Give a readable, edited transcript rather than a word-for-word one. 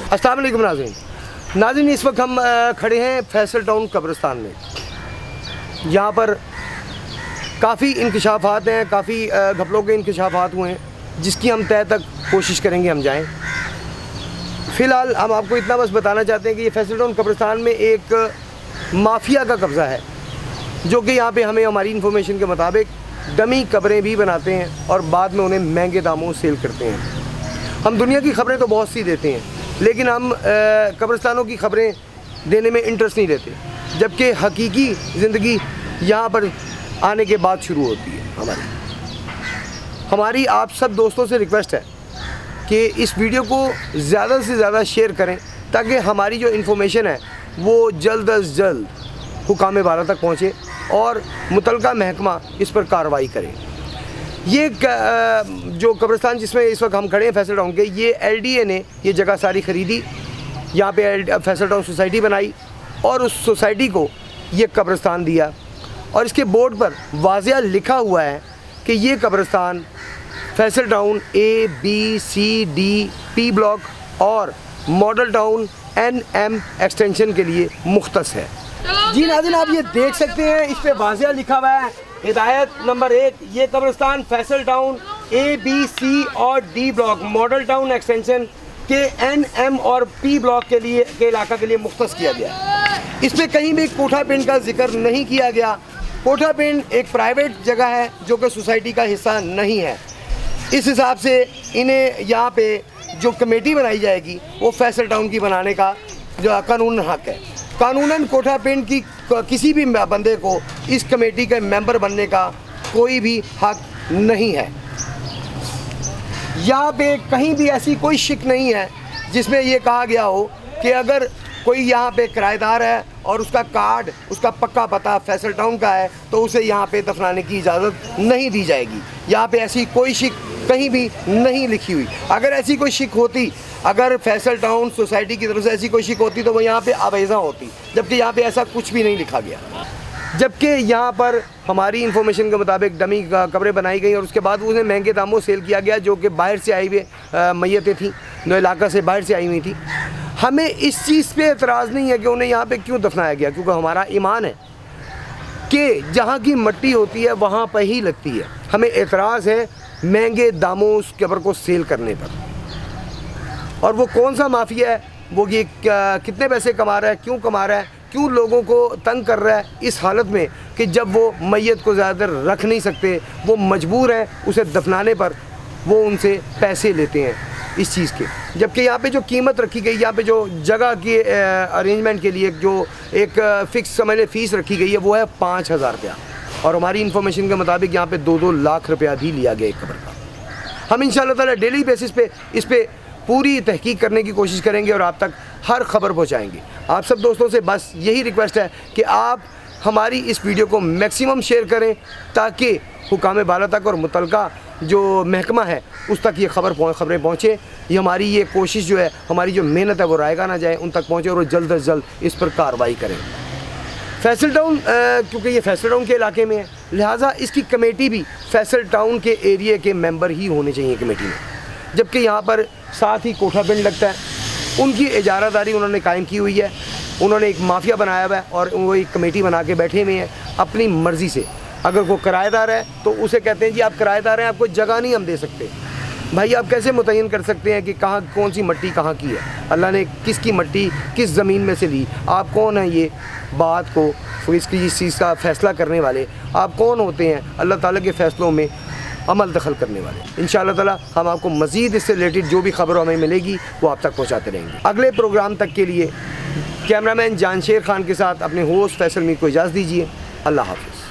अस्सलाम वालेकुम नाज़रीन, इस वक्त हम खड़े हैं फैसल टाउन कब्रिस्तान में। यहाँ पर काफ़ी इंकशाफात हैं, काफ़ी घपलों के इंकशाफात हुए हैं, जिसकी हम तय तक कोशिश करेंगे हम जाएं। फ़िलहाल हम आपको इतना बस बताना चाहते हैं कि ये फैसल टाउन कब्रिस्तान में एक माफिया का कब्ज़ा है, जो कि यहाँ पे हमें हमारी इंफॉर्मेशन के मुताबिक डमी कब्रें भी बनाते हैं और बाद में उन्हें महंगे दामों सेल करते हैं। हम दुनिया की ख़बरें तो बहुत सी देते हैं, लेकिन हम कब्रिस्तानों की ख़बरें देने में इंटरेस्ट नहीं लेते, जबकि हकीकी ज़िंदगी यहाँ पर आने के बाद शुरू होती है। हमारी आप सब दोस्तों से रिक्वेस्ट है कि इस वीडियो को ज़्यादा से ज़्यादा शेयर करें, ताकि हमारी जो इन्फॉर्मेशन है वो जल्द अज जल्द हुकाम बाला तक पहुँचे और मुतलका महकमा इस पर कार्रवाई करे। ये जो कब्रिस्तान जिसमें इस वक्त हम खड़े हैं फैसल टाउन के, ये LDA ने ये जगह सारी ख़रीदी, यहाँ पे फैसल टाउन सोसाइटी बनाई और उस सोसाइटी को ये कब्रिस्तान दिया। और इसके बोर्ड पर वाज़िया लिखा हुआ है कि ये कब्रिस्तान Faisal town A, B, C, D, P block और मॉडल टाउन NM एक्सटेंशन के लिए मुख्तस है। जी नाज़रीन, आप ये देख सकते हैं, इस पर वाज़िया लिखा हुआ है हिदायत नंबर 1, ये कब्रिस्तान Faisal town A, B, C और D block model town extension के NM और P ब्लॉक के लिए के इलाका के लिए मुख्तस किया गया है। इस पर कहीं भी कोठा पिंड का जिक्र नहीं किया गया। कोठा पिंड एक प्राइवेट जगह है जो कि सोसाइटी का हिस्सा नहीं है। इस हिसाब से इन्हें यहाँ पे जो कमेटी बनाई जाएगी वो फैसल टाउन की बनाने का जो कानूनन हक है। कानूनन कोठा पिंड की किसी भी बंदे को इस कमेटी के मेंबर बनने का कोई भी हक नहीं है। यहाँ पे कहीं भी ऐसी कोई शिक नहीं है जिसमें ये कहा गया हो कि अगर कोई यहाँ पे किराएदार है और उसका कार्ड, उसका पक्का पता फैसल टाउन का है, तो उसे यहाँ पे दफनाने की इजाज़त नहीं दी जाएगी। यहाँ पे ऐसी कोई शिक कहीं भी नहीं लिखी हुई। अगर ऐसी कोई शिक होती, अगर फैसल टाउन सोसाइटी की तरफ से ऐसी कोई शिक होती, तो वो यहाँ पे आवेज़ा होती, जबकि यहाँ पे ऐसा कुछ भी नहीं लिखा गया। जबकि यहाँ पर हमारी इंफॉर्मेशन के मुताबिक डमी कब्रें बनाई गई और उसके बाद उन्हें महंगे दामों सेल किया गया, जो कि बाहर से आई हुई मैयतें थीं, जो इलाका से बाहर से आई हुई थी। हमें इस चीज़ पे एतराज़ नहीं है कि उन्हें यहाँ पे क्यों दफनाया गया, क्योंकि हमारा ईमान है कि जहाँ की मिट्टी होती है वहाँ पर ही लगती है। हमें एतराज़ है महंगे दामों उस कब्र को सेल करने पर। और वो कौन सा माफिया है, वो ये कितने पैसे कमा रहा है, क्यों कमा रहा है, क्यों लोगों को तंग कर रहा है इस हालत में कि जब वो मैयत को ज़्यादा देर रख नहीं सकते, वो मजबूर हैं उसे दफनाने पर, वो उनसे पैसे लेते हैं इस चीज़ के। जबकि यहाँ पे जो कीमत रखी गई, यहाँ पे जो जगह के अरेंजमेंट के लिए जो एक फ़िक्स समझ लें फ़ीस रखी गई है, वो है 5,000 रुपया। और हमारी इन्फॉर्मेशन के मुताबिक यहाँ पे 2-2 लाख रुपया भी लिया गया एक कब्र का। हम इंशाअल्लाह ताला डेली बेसिस पे इस पर पूरी तहकीक करने की कोशिश करेंगे और आप तक हर खबर पहुँचाएँगे। आप सब दोस्तों से बस यही रिक्वेस्ट है कि आप हमारी इस वीडियो को मैक्सिमम शेयर करें, ताकि हुकाम बाला तक और मुतलका जो महकमा है उस तक ये खबरें पहुँचे। ये हमारी ये कोशिश जो है, हमारी जो मेहनत है, वो रायगा ना जाए, उन तक पहुँचे और वो जल्द अज जल्द इस पर कार्रवाई करें। फैसल टाउन क्योंकि ये फैसल टाउन के इलाके में है, लिहाजा इसकी कमेटी भी फैसल टाउन के एरिया के मेंबर ही होने चाहिए कमेटी में। जबकि यहाँ पर साथ ही कोठा पिंड लगता है, उनकी इजारादारी उन्होंने कायम की हुई है। उन्होंने एक माफिया बनाया हुआ है और वो एक कमेटी बना के बैठे हुए हैं अपनी मर्ज़ी से। अगर वो किराएदार है तो उसे कहते हैं जी आप किराएदार हैं, आपको जगह नहीं हम दे सकते। भाई आप कैसे मुतय्यन कर सकते हैं कि कहाँ कौन सी मिट्टी कहाँ की है? अल्लाह ने किसकी मिट्टी किस ज़मीन में से ली? आप कौन हैं ये बात को इस चीज़ का फ़ैसला करने वाले? आप कौन होते हैं अल्लाह ताला के फ़ैसलों में अमल दखल करने वाले? इंशाअल्लाह ताला हम आपको मज़ीद इससे रिलेटेड जो भी खबर हमें मिलेगी वो आप तक पहुँचाते रहेंगे। अगले प्रोग्राम तक के लिए कैमरामैन जानशेर खान के साथ अपने होस्ट फैसल मीर को इजाज़त दीजिए। अल्लाह हाफ़िज़।